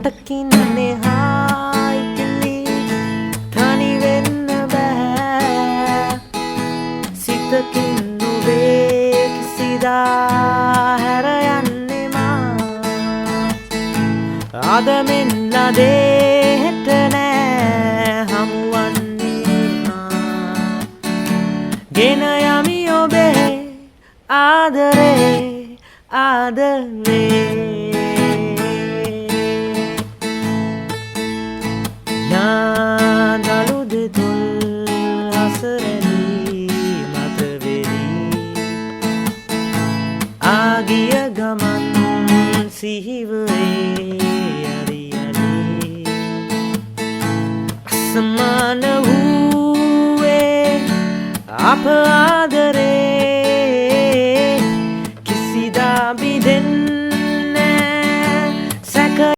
මතකින්නේ hi කිලි තනි වෙන්න බෑ සිතකින් නුවේ කිසිදා හැර යන්නේ මා අද මෙන්න දෙහෙට නෑ හමුවන්නේ මා ගෙන යමි ඔබේ ආදරේ ආදරේ